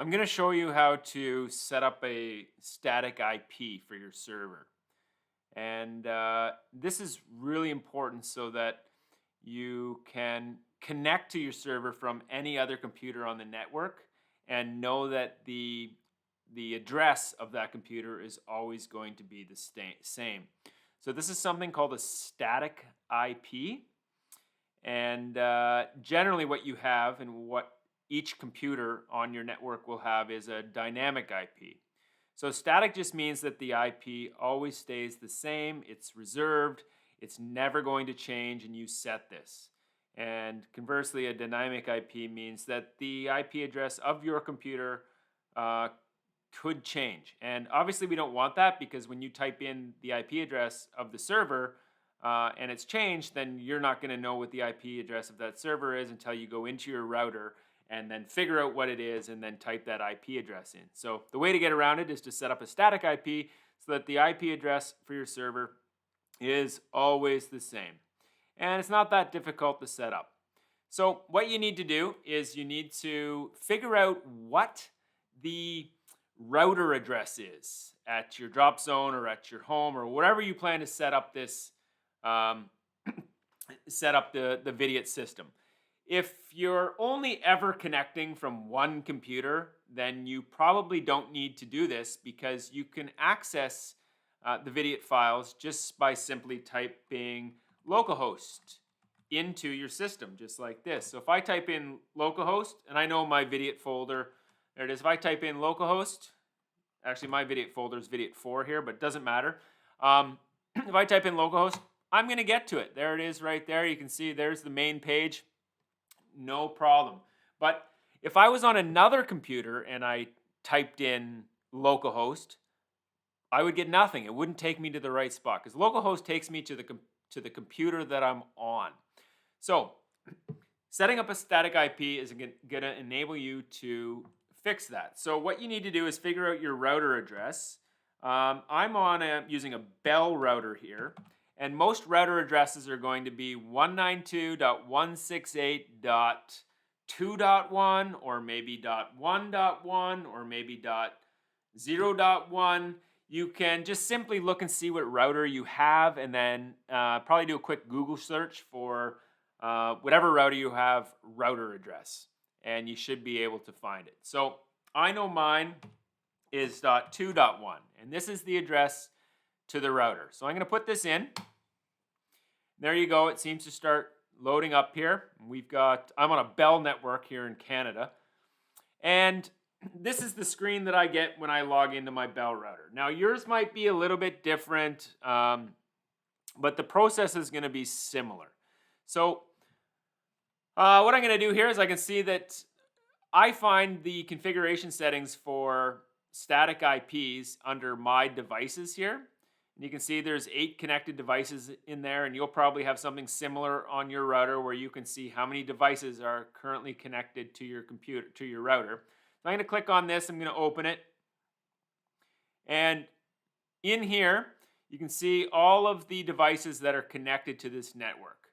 I'm going to show you how to set up a static IP for your server. And this is really important so that you can connect to your server from any other computer on the network and know that the address of that computer is always going to be the same. So this is something called a static IP. And generally what you have and what each computer on your network will have is a dynamic IP. So static just means that the IP always stays the same, it's reserved, it's never going to change, and you set this. And conversely, a dynamic IP means that the IP address of your computer could change. And obviously we don't want that, because when you type in the IP address of the server and it's changed, then you're not going to know what the IP address of that server is until you go into your router and then figure out what it is and then type that IP address in. So the way to get around it is to set up a static IP so that the IP address for your server is always the same. And it's not that difficult to set up. So what you need to do is you need to figure out what the router address is at your drop zone or at your home or wherever you plan to set up this set up the Vidiot system. If you're only ever connecting from one computer, then you probably don't need to do this, because you can access the Vidiot files just by simply typing localhost into your system, just like this. So if I type in localhost, and I know my Vidiot folder, there it is. If I type in localhost, actually my Vidiot folder is Vidiot 4 here, but it doesn't matter. If I type in localhost, I'm going to get to it. There it is right there. You can see there's the main page. No problem. But if I was on another computer and I typed in localhost, I would get nothing. It wouldn't take me to the right spot, because localhost takes me to the computer that I'm on. So setting up a static IP is going to enable you to fix that. So what you need to do is figure out your router address. I'm using a Bell router here. And most router addresses are going to be 192.168.2.1 or maybe .1.1 or maybe .0.1. You can just simply look and see what router you have, and then probably do a quick Google search for whatever router you have router address, and you should be able to find it. So I know mine is .2.1, and this is the address to the router. So I'm going to put this in. There you go. It seems to start loading up here. I'm on a Bell network here in Canada. And this is the screen that I get when I log into my Bell router. Now yours might be a little bit different, but the process is going to be similar. So what I'm going to do here is I can see that I find the configuration settings for static IPs under my devices here. And you can see there's 8 connected devices in there, and you'll probably have something similar on your router where you can see how many devices are currently connected to your computer, to your router. So I'm going to click on this, I'm going to open it. And in here, you can see all of the devices that are connected to this network.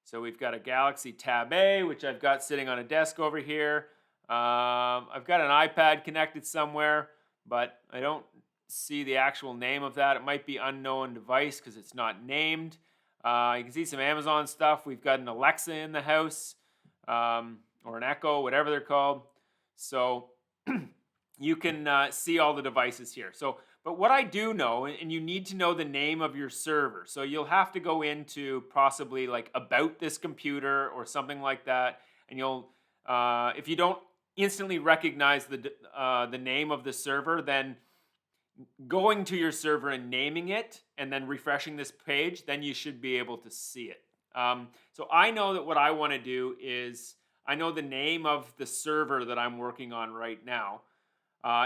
So we've got a Galaxy Tab A, which I've got sitting on a desk over here. I've got an iPad connected somewhere, but I don't see the actual name of that. It might be unknown device because it's not named. You can see some Amazon stuff. We've got an Alexa in the house, or an Echo, whatever they're called. So you can see all the devices here. But what I do know, and you need to know the name of your server. So you'll have to go into possibly like about this computer or something like that. And you'll, if you don't instantly recognize the name of the server, then going to your server and naming it and then refreshing this page, then you should be able to see it. So I know that what I want to do is, I know the name of the server that I'm working on right now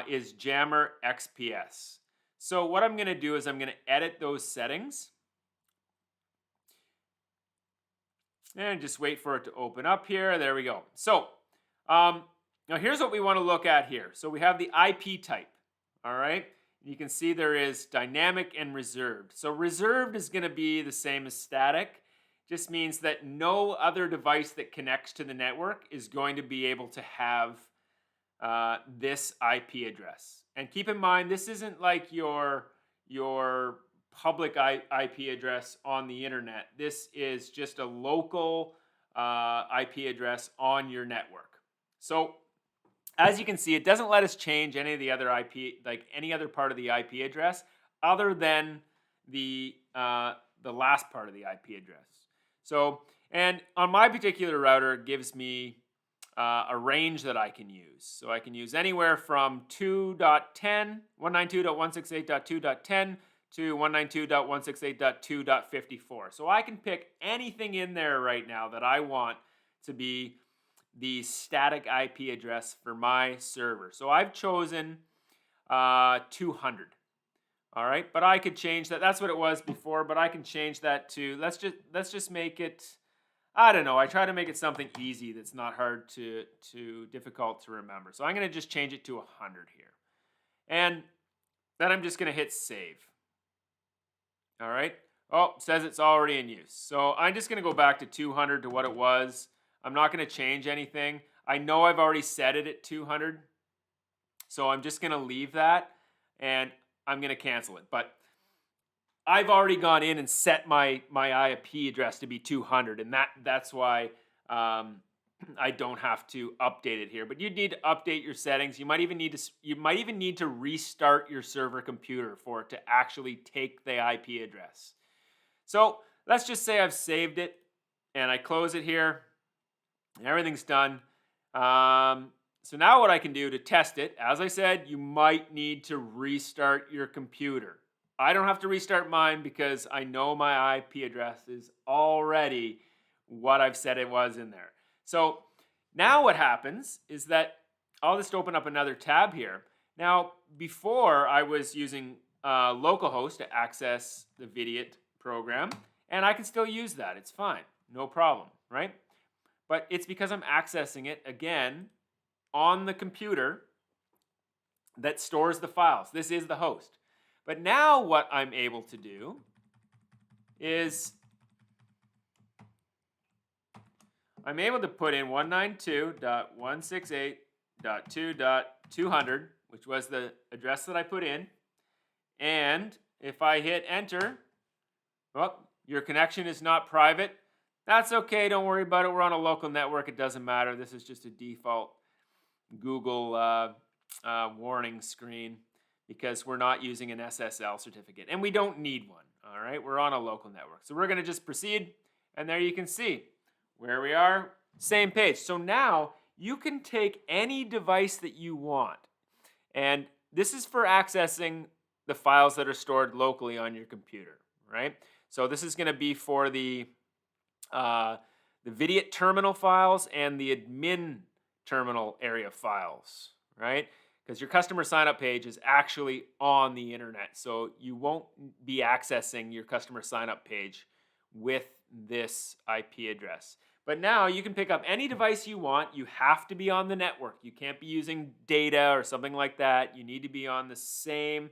is Jammer XPS. So what I'm going to do is I'm going to edit those settings and just wait for it to open up here. There we go. So now here's what we want to look at here. So we have the IP type, all right? You can see there is dynamic and reserved. So reserved is going to be the same as static. Just means that no other device that connects to the network is going to be able to have this IP address. And keep in mind, this isn't like your public IP address on the internet. This is just a local IP address on your network. So as you can see, it doesn't let us change any of the other IP, like any other part of the IP address, other than the last part of the IP address. So, and on my particular router, it gives me a range that I can use. So I can use anywhere from 2.10, 192.168.2.10 to 192.168.2.54. So I can pick anything in there right now that I want to be the static IP address for my server. So I've chosen 200. All right, but I could change that. That's what it was before, but I can change that to, let's just make it, I don't know, I try to make it something easy that's not hard to difficult to remember. So I'm going to just change it to 100 here. And then I'm just going to hit save. All right. Oh, it says it's already in use. So I'm just going to go back to 200 to what it was. I'm not going to change anything. I know I've already set it at 200. So I'm just going to leave that and I'm going to cancel it. But I've already gone in and set my IP address to be 200, and that's why I don't have to update it here. But you'd need to update your settings. You might even need to restart your server computer for it to actually take the IP address. So let's just say I've saved it and I close it here. And everything's done. So now what I can do to test it, as I said, you might need to restart your computer. I don't have to restart mine because I know my IP address is already what I've said it was in there. So now what happens is that I'll just open up another tab here. Now, before I was using localhost to access the Vidiot program, and I can still use that. It's fine. No problem, right? But it's because I'm accessing it, again, on the computer that stores the files. This is the host. But now what I'm able to do is I'm able to put in 192.168.2.200, which was the address that I put in. And if I hit enter, well, your connection is not private. That's okay. Don't worry about it. We're on a local network. It doesn't matter. This is just a default Google warning screen because we're not using an SSL certificate. And we don't need one. All right. We're on a local network. So we're going to just proceed. And there you can see where we are. Same page. So now you can take any device that you want. And this is for accessing the files that are stored locally on your computer. Right. So this is going to be for the Vidiot terminal files and the admin terminal area files, right? Because your customer sign up page is actually on the internet. So you won't be accessing your customer sign up page with this IP address. But now you can pick up any device you want. You have to be on the network. You can't be using data or something like that. You need to be on the same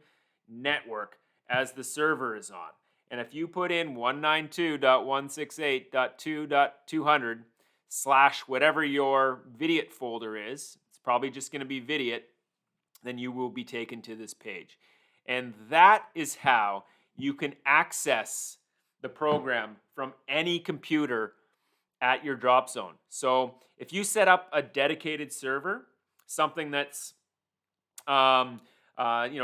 network as the server is on. And if you put in 192.168.2.200 / whatever your Vidiot folder is, it's probably just going to be Vidiot, then you will be taken to this page. And that is how you can access the program from any computer at your drop zone. So if you set up a dedicated server, something that's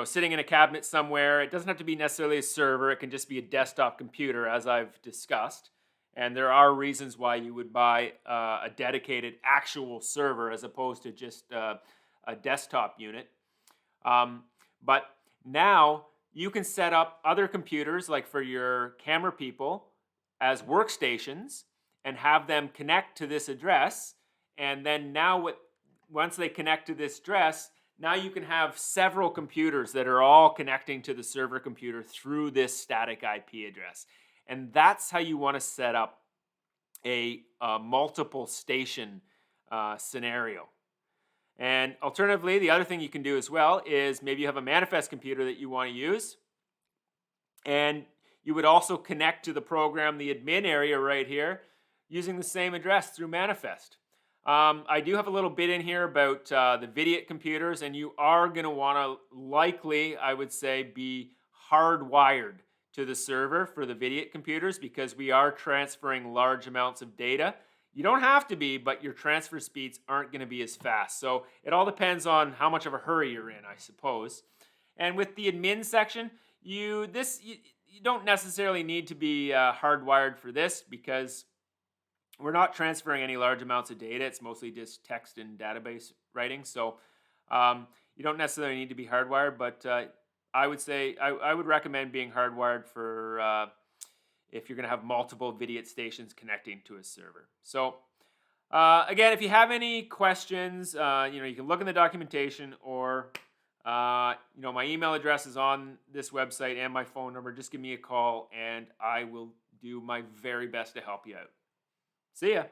sitting in a cabinet somewhere. It doesn't have to be necessarily a server. It can just be a desktop computer, as I've discussed. And there are reasons why you would buy a dedicated actual server as opposed to just a desktop unit. But now you can set up other computers, like for your camera people, as workstations and have them connect to this address. And then now once they connect to this address, now you can have several computers that are all connecting to the server computer through this static IP address. And that's how you want to set up a multiple station scenario. And alternatively, the other thing you can do as well is maybe you have a manifest computer that you want to use. And you would also connect to the program, the admin area right here, using the same address through manifest. I do have a little bit in here about the Vidiot computers, and you are going to want to likely, I would say, be hardwired to the server for the Vidiot computers because we are transferring large amounts of data. You don't have to be, but your transfer speeds aren't going to be as fast. So it all depends on how much of a hurry you're in, I suppose. And with the admin section, you don't necessarily need to be hardwired for this because we're not transferring any large amounts of data. It's mostly just text and database writing. So you don't necessarily need to be hardwired, but I would say I would recommend being hardwired for if you're going to have multiple Vidiot stations connecting to a server. So again, if you have any questions, you can look in the documentation or my email address is on this website and my phone number. Just give me a call and I will do my very best to help you out. See ya.